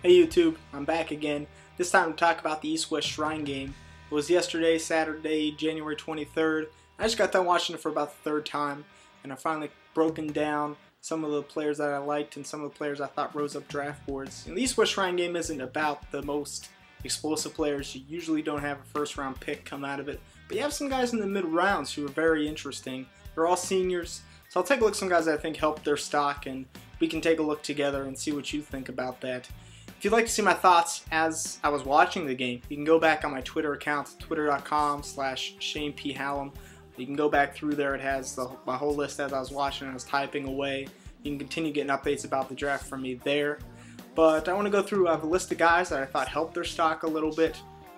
Hey YouTube, I'm back again. This time to talk about the East-West Shrine game. It was yesterday, Saturday, January 23rd. I just got done watching it for about the third time, and I finally broken down some of the players that I liked and some of the players I thought rose up draft boards. And the East-West Shrine game isn't about the most explosive players. You usually don't have a first-round pick come out of it, but you have some guys in the mid-rounds who are very interesting. They're all seniors, so I'll take a look at some guys that I think helped their stock, and we can take a look together and see what you think about that. If you'd like to see my thoughts as I was watching the game, you can go back on my Twitter account, twitter.com/ShanePHallam. You can go back through there. It has my whole list as I was watching and I was typing away. You can continue getting updates about the draft from me there. But I want to go through a list of guys that I thought helped their stock a little bit,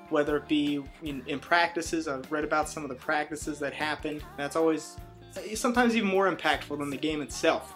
whether it be in practices. I've read about some of the practices that happened. That's always sometimes even more impactful than the game itself.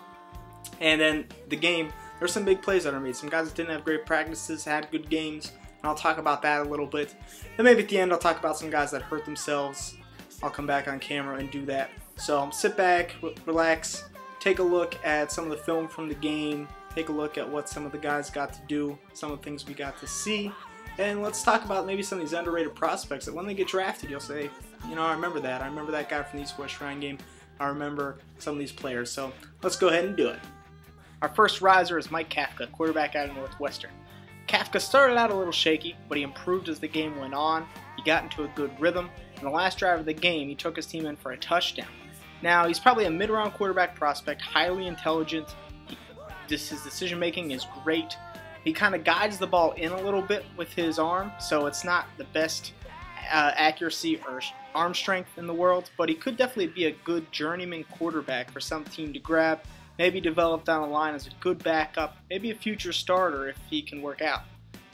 And then the game, there's some big plays that are made. Some guys that didn't have great practices had good games, and I'll talk about that a little bit. Then maybe at the end I'll talk about some guys that hurt themselves. I'll come back on camera and do that. So sit back, relax, take a look at some of the film from the game, take a look at what some of the guys got to do, some of the things we got to see, and let's talk about maybe some of these underrated prospects that when they get drafted you'll say, you know, I remember that. I remember that guy from the East-West Shrine game. I remember some of these players. So let's go ahead and do it. Our first riser is Mike Kafka, quarterback out of Northwestern. Kafka started out a little shaky, but he improved as the game went on. He got into a good rhythm. In the last drive of the game, he took his team in for a touchdown. Now, he's probably a mid-round quarterback prospect, highly intelligent. His decision-making is great. He kind of guides the ball in a little bit with his arm, so it's not the best accuracy or arm strength in the world, but he could definitely be a good journeyman quarterback for some team to grab. Maybe develop down the line as a good backup, maybe a future starter if he can work out.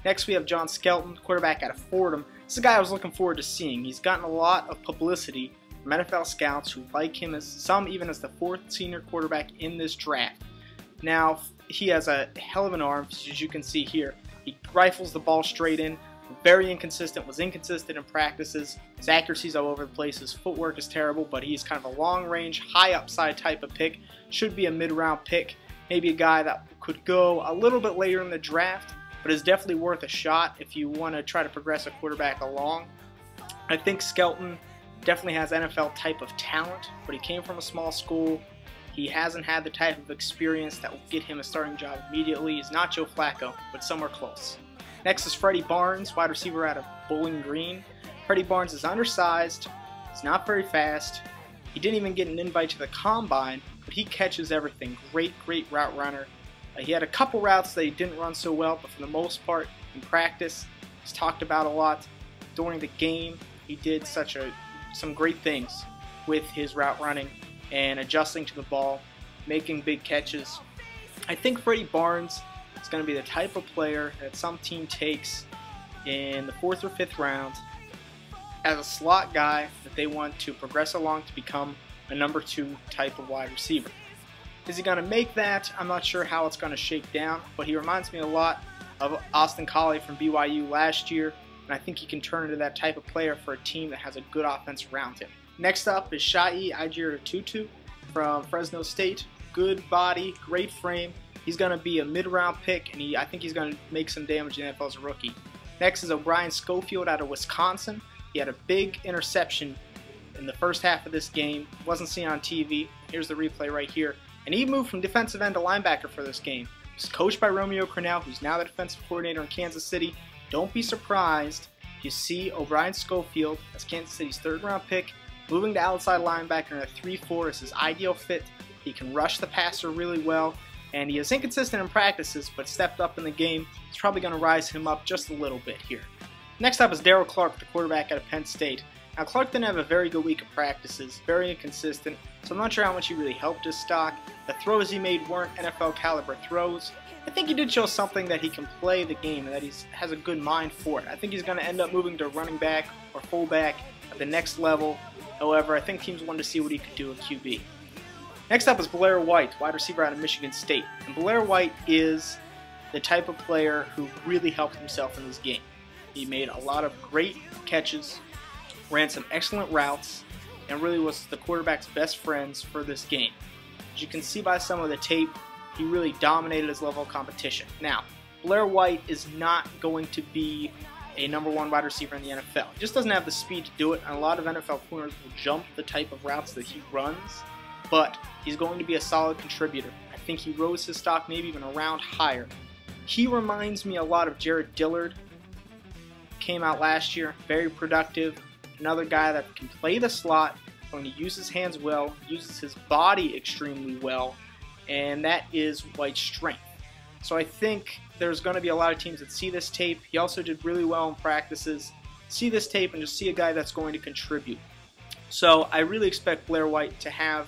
Next we have Skelton, quarterback out of Fordham. This is a guy I was looking forward to seeing. He's gotten a lot of publicity from NFL scouts who like him, as some even as the fourth senior quarterback in this draft. Now, he has a hell of an arm, as you can see here. He rifles the ball straight in, very inconsistent, was inconsistent in practices. His accuracy's all over the place, his footwork is terrible, but he's kind of a long-range, high upside type of pick. Should be a mid-round pick, maybe a guy that could go a little bit later in the draft, but is definitely worth a shot if you want to try to progress a quarterback along. I think Skelton definitely has NFL type of talent, but he came from a small school. He hasn't had the type of experience that will get him a starting job immediately. He's not Joe Flacco, but somewhere close. Next is Freddie, wide receiver out of Bowling Green. Freddie Barnes is undersized, he's not very fast, he didn't even get an invite to the combine, but he catches everything. Great route runner. He had a couple routes that he didn't run so well, but for the most part, in practice, he's talked about a lot. During the game, he did some great things with his route running and adjusting to the ball, making big catches. I think Freddie Barnes is going to be the type of player that some team takes in the 4th or 5th round as a slot guy that they want to progress along to become a number 2 type of wide receiver. Is he going to make that? I'm not sure how it's going to shake down, but he reminds me a lot of Austin Collie from BYU last year, and I think he can turn into that type of player for a team that has a good offense around him. Next up is Seyi Ajirotutu from Fresno State. Good body, great frame. He's going to be a mid-round pick, and I think he's going to make some damage in the NFL as a rookie. Next is Schofield out of Wisconsin. He had a big interception in the first half of this game. Wasn't seen on TV. Here's the replay right here. And he moved from defensive end to linebacker for this game. He's coached by Romeo Crennel, who's now the defensive coordinator in Kansas City. Don't be surprised if you see Schofield as Kansas City's 3rd-round pick, moving to outside linebacker in a 3-4 is his ideal fit. He can rush the passer really well, and he is inconsistent in practices, but stepped up in the game. It's probably going to rise him up just a little bit here. Next up is Daryll, the quarterback out of Penn State. Now, Clark didn't have a very good week of practices, very inconsistent, so I'm not sure how much he really helped his stock. The throws he made weren't NFL caliber throws. I think he did show something that he can play the game and that he has a good mind for it. I think he's going to end up moving to running back or fullback at the next level. However, I think teams wanted to see what he could do at QB. Next up is Blair, wide receiver out of Michigan State. And Blair is the type of player who really helped himself in this game. He made a lot of great catches, ran some excellent routes, and really was the quarterback's best friends for this game. As you can see by some of the tape, he really dominated his level of competition. Now, Blair White is not going to be a #1 wide receiver in the NFL. He just doesn't have the speed to do it, and a lot of NFL corners will jump the type of routes that he runs, but he's going to be a solid contributor. I think he rose his stock maybe even a round higher. He reminds me a lot of Jared Dillard. Came out last year, very productive. Another guy that can play the slot, going to use his hands well, uses his body extremely well, and that is White's strength. So I think there's going to be a lot of teams that see this tape. He also did really well in practices. See this tape and just see a guy that's going to contribute. So I really expect Blair White to have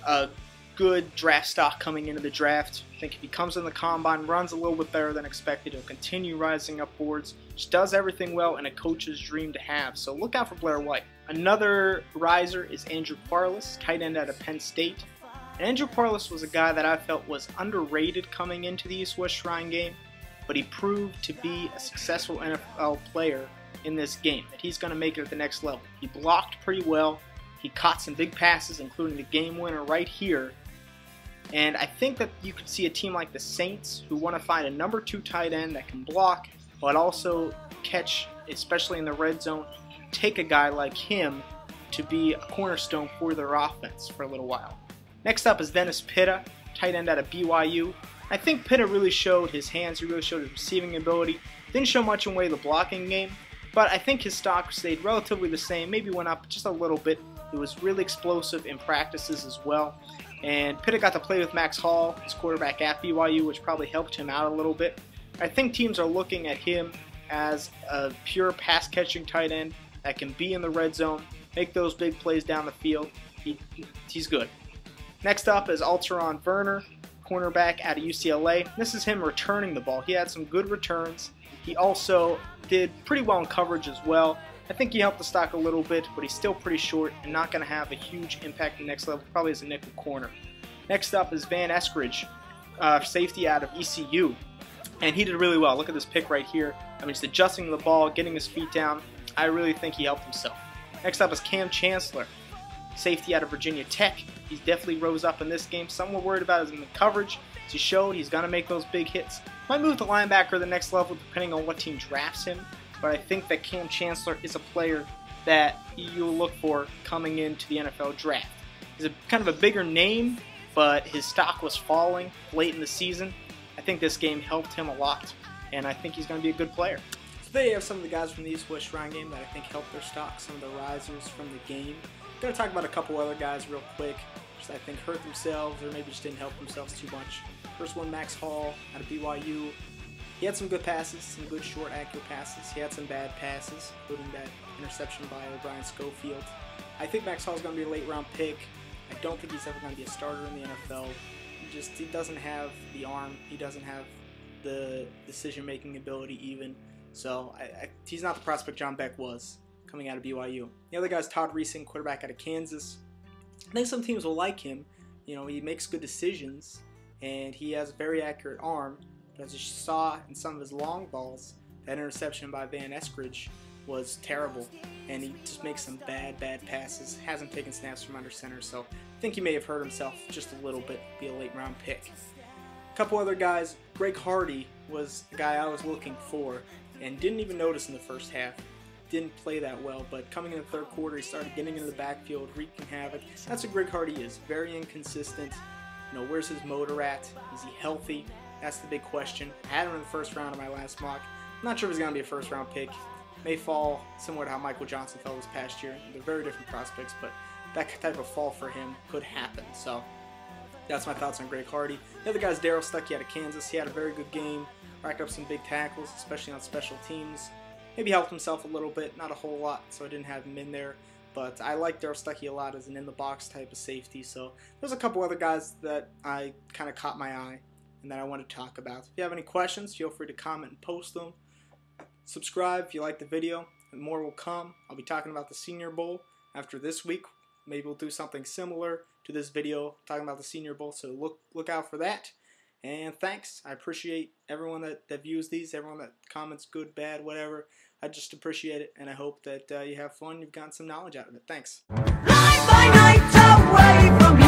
a good draft stock coming into the draft. I think if he comes in the combine, runs a little bit better than expected, he'll continue rising up boards. Just does everything well, and a coach's dream to have. So look out for Blair White. Another riser is Andrew Quarless, tight end out of Penn State. And Andrew Quarless was a guy that I felt was underrated coming into the East-West Shrine game, but he proved to be a successful NFL player in this game, that he's going to make it at the next level. He blocked pretty well. He caught some big passes, including the game winner right here. And I think that you could see a team like the Saints who want to find a #2 tight end that can block, but also catch, especially in the red zone, take a guy like him to be a cornerstone for their offense for a little while. Next up is Pitta, tight end out of BYU. I think Pitta really showed his hands, he really showed his receiving ability. Didn't show much in way of the blocking game, but I think his stock stayed relatively the same, maybe went up just a little bit. He was really explosive in practices as well. And Pitta got to play with Max Hall, his quarterback at BYU, which probably helped him out a little bit. I think teams are looking at him as a pure pass-catching tight end that can be in the red zone, make those big plays down the field. He's good. Next up is Altaurraun Verner, cornerback out of UCLA. This is him returning the ball. He had some good returns. He also did pretty well in coverage as well. I think he helped the stock a little bit, but he's still pretty short and not going to have a huge impact at the next level, probably as a nickel corner. Next up is Eskridge, safety out of ECU, and he did really well. Look at this pick right here. I mean, just adjusting the ball, getting his feet down. I really think he helped himself. Next up is Chancellor, safety out of Virginia Tech. He definitely rose up in this game. Some we're worried about is in the coverage. As he showed, he's going to make those big hits. Might move to linebacker to the next level depending on what team drafts him. But I think that Chancellor is a player that you'll look for coming into the NFL draft. He's kind of a bigger name, but his stock was falling late in the season. I think this game helped him a lot, and I think he's going to be a good player. So there you have some of the guys from the East-West Shrine game that I think helped their stock, some of the risers from the game. I'm going to talk about a couple other guys real quick, just I think hurt themselves or maybe just didn't help themselves too much. First one, Max Hall out of BYU. He had some good passes, some good short, accurate passes. He had some bad passes, including that interception by Schofield. I think Max Hall is going to be a late-round pick. I don't think he's ever going to be a starter in the NFL. He doesn't have the arm. He doesn't have the decision-making ability even. So he's not the prospect John Beck was coming out of BYU. The other guy is Todd Reesing, quarterback out of Kansas. I think some teams will like him. You know, he makes good decisions, and he has a very accurate arm. But as you saw in some of his long balls, that interception by Eskridge was terrible, and he just makes some bad passes. Hasn't taken snaps from under center, so I think he may have hurt himself just a little bit, be a late-round pick. A couple other guys. Greg Hardy was the guy I was looking for, and didn't even notice in the first half. Didn't play that well, but coming in the third quarter, he started getting into the backfield, wreaking havoc. That's what Greg Hardy is. Very inconsistent. You know, where's his motor at? Is he healthy? That's the big question. I had him in the first round of my last mock. I'm not sure if he's going to be a first-round pick. May fall similar to how Michael Johnson fell this past year. They're very different prospects, but that type of fall for him could happen. So that's my thoughts on Greg Hardy. The other guy's Daryll out of Kansas. He had a very good game. Racked up some big tackles, especially on special teams. Maybe helped himself a little bit, not a whole lot, so I didn't have him in there. But I like Daryll Stuckey a lot as an in-the-box type of safety. So there's a couple other guys that I kind of caught my eye and that I want to talk about. If you have any questions, feel free to comment and post them. Subscribe if you like the video, and more will come. I'll be talking about the Senior Bowl after this week. Maybe we'll do something similar to this video talking about the Senior Bowl, so look out for that. And thanks. I appreciate everyone that views these, everyone that comments good, bad, whatever. I just appreciate it, and I hope that you have fun, you've gotten some knowledge out of it. Thanks. Night by night away from